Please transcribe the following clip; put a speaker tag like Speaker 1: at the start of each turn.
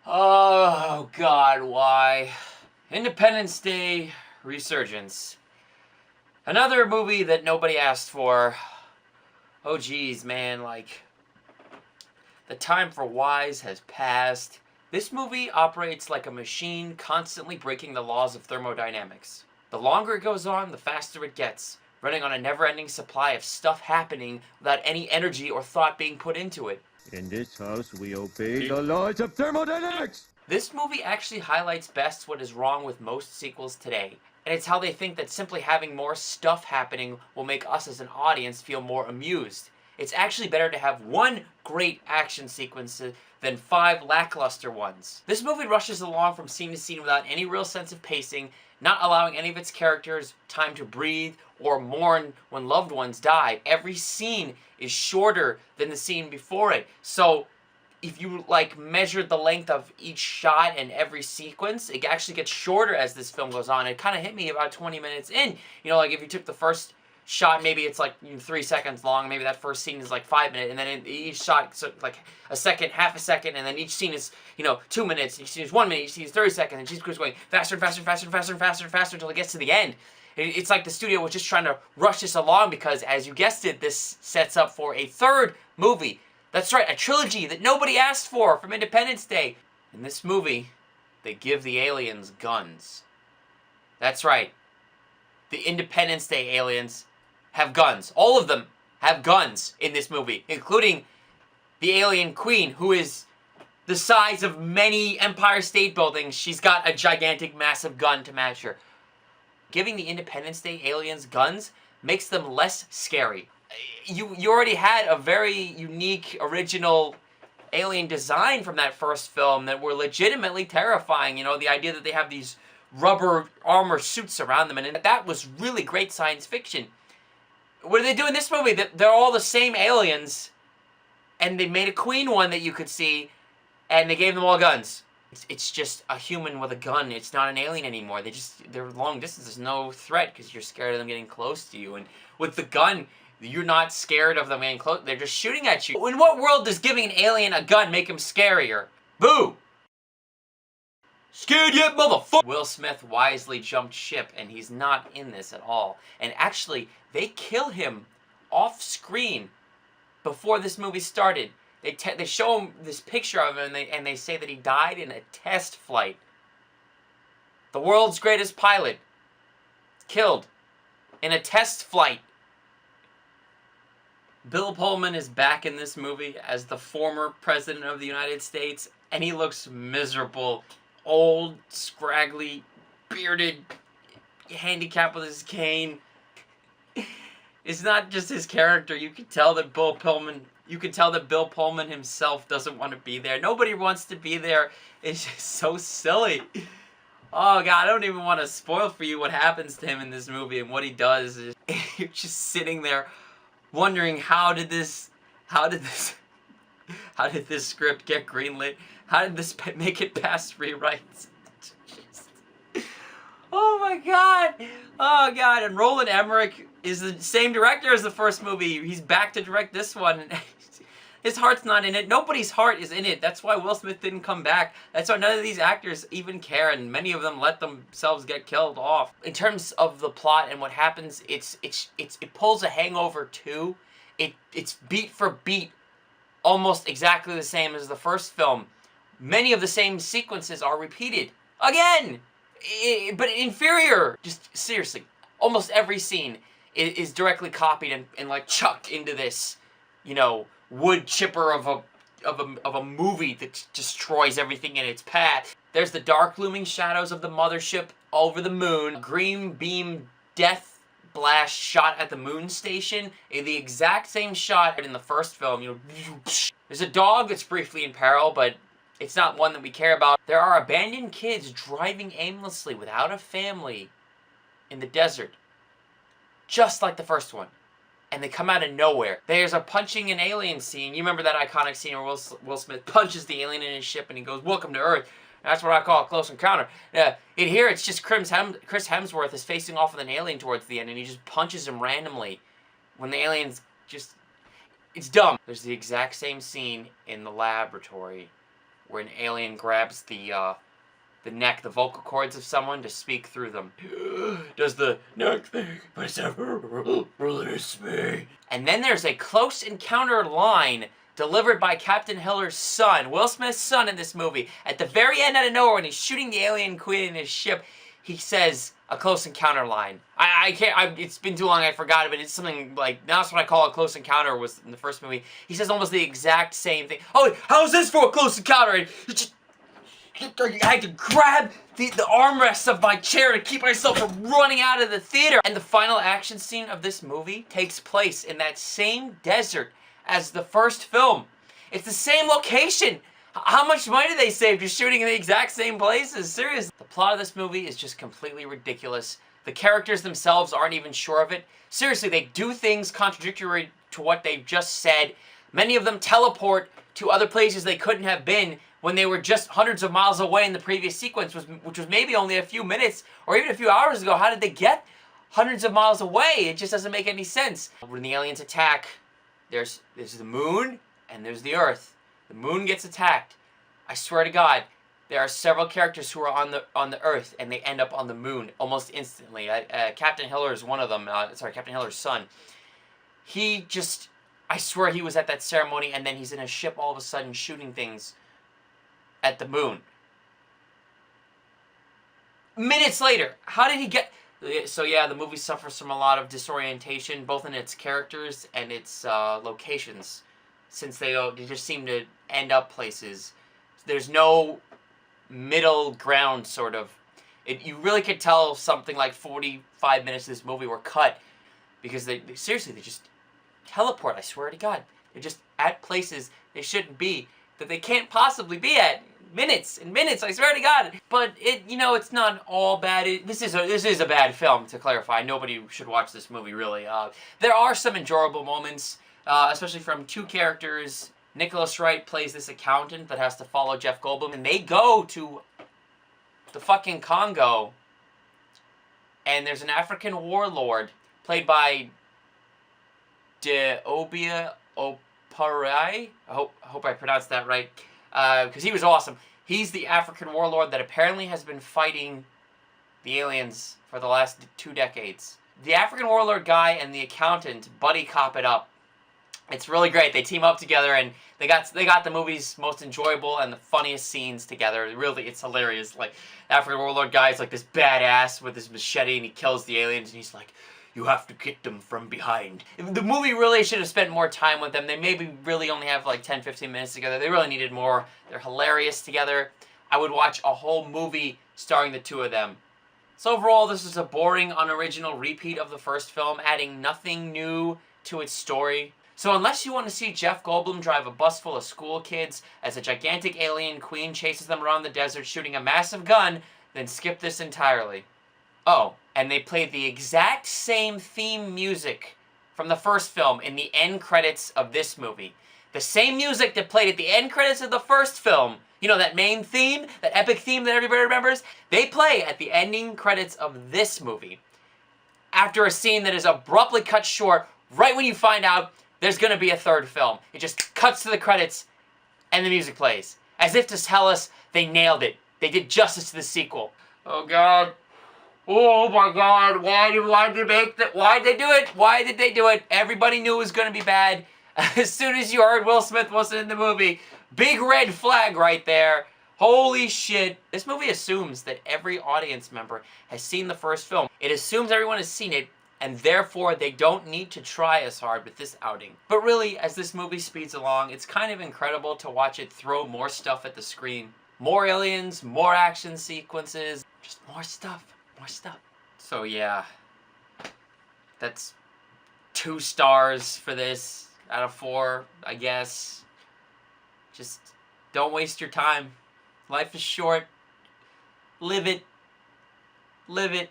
Speaker 1: Oh, God, why? Independence Day Resurgence. Another movie that nobody asked for. Oh, geez, man, like, the time for whys has passed. This movie operates like a machine constantly breaking the laws of thermodynamics. The longer it goes on, the faster it gets, running on a never-ending supply of stuff happening without any energy or thought being put into it.
Speaker 2: In this house, we obey the laws of thermodynamics!
Speaker 1: This movie actually highlights best what is wrong with most sequels today, and it's how they think that simply having more stuff happening will make us as an audience feel more amused. It's actually better to have one great action sequence than 5 lackluster ones. This movie rushes along from scene to scene without any real sense of pacing, not allowing any of its characters time to breathe or mourn when loved ones die. Every scene is shorter than the scene before it, so if you like measured the length of each shot and every sequence, it actually gets shorter as this film goes on. It kind of hit me about 20 minutes in. You know, like if you took the first shot, maybe it's like 3 seconds long, maybe that first scene is like 5 minutes, and then in each shot it's like a second, half a second, and then each scene is, 2 minutes, each scene is 1 minute, each scene is 30 seconds, and she keeps going faster and faster and faster and faster and faster and faster until it gets to the end. It's like the studio was just trying to rush this along because, as you guessed it, this sets up for a third movie. That's right, a trilogy that nobody asked for from Independence Day. In this movie, they give the aliens guns. That's right. The Independence Day aliens have guns. All of them have guns in this movie, including the alien queen, who is the size of many Empire State Buildings. She's got a gigantic, massive gun to match her. Giving the Independence Day aliens guns makes them less scary. You already had a very unique, original alien design from that first film that were legitimately terrifying. You know, the idea that they have these rubber armor suits around them, and that was really great science fiction. What do they do in this movie? They're all the same aliens, and they made a queen one that you could see, and they gave them all guns. It's just a human with a gun. It's not an alien anymore. They're long distance. There's no threat because you're scared of them getting close to you. And with the gun, you're not scared of them getting close. They're just shooting at you. In what world does giving an alien a gun make him scarier? Boo! Scared yet, motherfucker? Will Smith wisely jumped ship, and he's not in this at all. And actually, they kill him off screen before this movie started. They show him this picture of him, and they say that he died in a test flight. The world's greatest pilot killed in a test flight. Bill Pullman is back in this movie as the former president of the United States, and he looks miserable. Old, scraggly, bearded, handicapped with his cane. It's not just his character. You can tell that Bill Pullman himself doesn't want to be there. Nobody wants to be there. It's just so silly. Oh God, I don't even want to spoil for you what happens to him in this movie and what he does. You're just sitting there wondering how did this script get greenlit? How did this make it past rewrites? Oh my God! Oh God! And Roland Emmerich is the same director as the first movie. He's back to direct this one. His heart's not in it. Nobody's heart is in it. That's why Will Smith didn't come back. That's why none of these actors even care, and many of them let themselves get killed off. In terms of the plot and what happens, it pulls a Hangover 2. It's beat for beat, almost exactly the same as the first film. Many of the same sequences are repeated again, but inferior. Just seriously, almost every scene is directly copied and like chucked into this, wood chipper of a movie that destroys everything in its path. There's the dark looming shadows of the mothership over the moon. Green beam death blast shot at the moon station. The exact same shot in the first film. There's a dog that's briefly in peril, but it's not one that we care about. There are abandoned kids driving aimlessly without a family in the desert, just like the first one. And they come out of nowhere. There's a punching an alien scene. You remember that iconic scene where Will Smith punches the alien in his ship and he goes, "Welcome to Earth." That's what I call a close encounter. In here, it's just Chris Hemsworth is facing off with an alien towards the end, and he just punches him randomly when the alien's just... It's dumb. There's the exact same scene in the laboratory where an alien grabs the neck, the vocal cords of someone to speak through them. Does the neck thing, but it's never release me. And then there's a close encounter line delivered by Captain Hiller's son, Will Smith's son in this movie. At the very end, out of nowhere, when he's shooting the alien queen in his ship, he says a close encounter line. I can't, it's been too long, I forgot it, but it's something like, that's what I call a close encounter was in the first movie. He says almost the exact same thing. Oh, how's this for a close encounter? And I had to grab the armrests of my chair to keep myself from running out of the theater. And the final action scene of this movie takes place in that same desert as the first film. It's the same location. How much money did they save just shooting in the exact same places? Seriously. The plot of this movie is just completely ridiculous. The characters themselves aren't even sure of it. Seriously, they do things contradictory to what they've just said. Many of them teleport to other places they couldn't have been when they were just hundreds of miles away in the previous sequence, which was maybe only a few minutes or even a few hours ago. How did they get hundreds of miles away? It just doesn't make any sense. When the aliens attack, there's the moon and there's the Earth. The moon gets attacked. I swear to God, there are several characters who are on the Earth and they end up on the moon almost instantly. Captain Hiller is one of them. Captain Hiller's son. He just, I swear he was at that ceremony and then he's in a ship all of a sudden shooting things at the moon. Minutes later, how did he get... So yeah, the movie suffers from a lot of disorientation, both in its characters and its locations, since they just seem to end up places. There's no middle ground, sort of. You really could tell something like 45 minutes of this movie were cut, because they seriously, they just teleport, I swear to God. They're just at places they shouldn't be, that they can't possibly be at. Minutes and minutes, I swear to God. But it's not all bad. This is a bad film, to clarify. Nobody should watch this movie, really. There are some enjoyable moments, especially from two characters. Nicholas Wright plays this accountant that has to follow Jeff Goldblum, and they go to the fucking Congo, and there's an African warlord played by Deobia Oparai. I hope I pronounced that right. Because he was awesome. He's the African warlord that apparently has been fighting the aliens for the last 2 decades. The African warlord guy and the accountant buddy cop it up. It's really great. They team up together and they got the movie's most enjoyable and the funniest scenes together. Really, it's hilarious. Like, the African warlord guy is like this badass with his machete and he kills the aliens and he's like, you have to get them from behind. The movie really should have spent more time with them. They maybe really only have like 10-15 minutes together. They really needed more. They're hilarious together. I would watch a whole movie starring the two of them. So overall, this is a boring, unoriginal repeat of the first film, adding nothing new to its story. So unless you want to see Jeff Goldblum drive a bus full of school kids as a gigantic alien queen chases them around the desert shooting a massive gun, then skip this entirely. Oh, and they played the exact same theme music from the first film in the end credits of this movie. The same music that played at the end credits of the first film, you know, that main theme, that epic theme that everybody remembers, they play at the ending credits of this movie. After a scene that is abruptly cut short, right when you find out there's going to be a third film. It just cuts to the credits and the music plays. As if to tell us they nailed it. They did justice to the sequel. Oh God. Oh my God, why did they make that? Why did they do it? Why did they do it? Everybody knew it was going to be bad. As soon as you heard Will Smith wasn't in the movie, big red flag right there. Holy shit. This movie assumes that every audience member has seen the first film. It assumes everyone has seen it, and therefore they don't need to try as hard with this outing. But really, as this movie speeds along, it's kind of incredible to watch it throw more stuff at the screen. More aliens, more action sequences, just more stuff. More stuff. So yeah, that's 2 stars for this out of 4, I guess. Just don't waste your time. Life is short. Live it. Live it.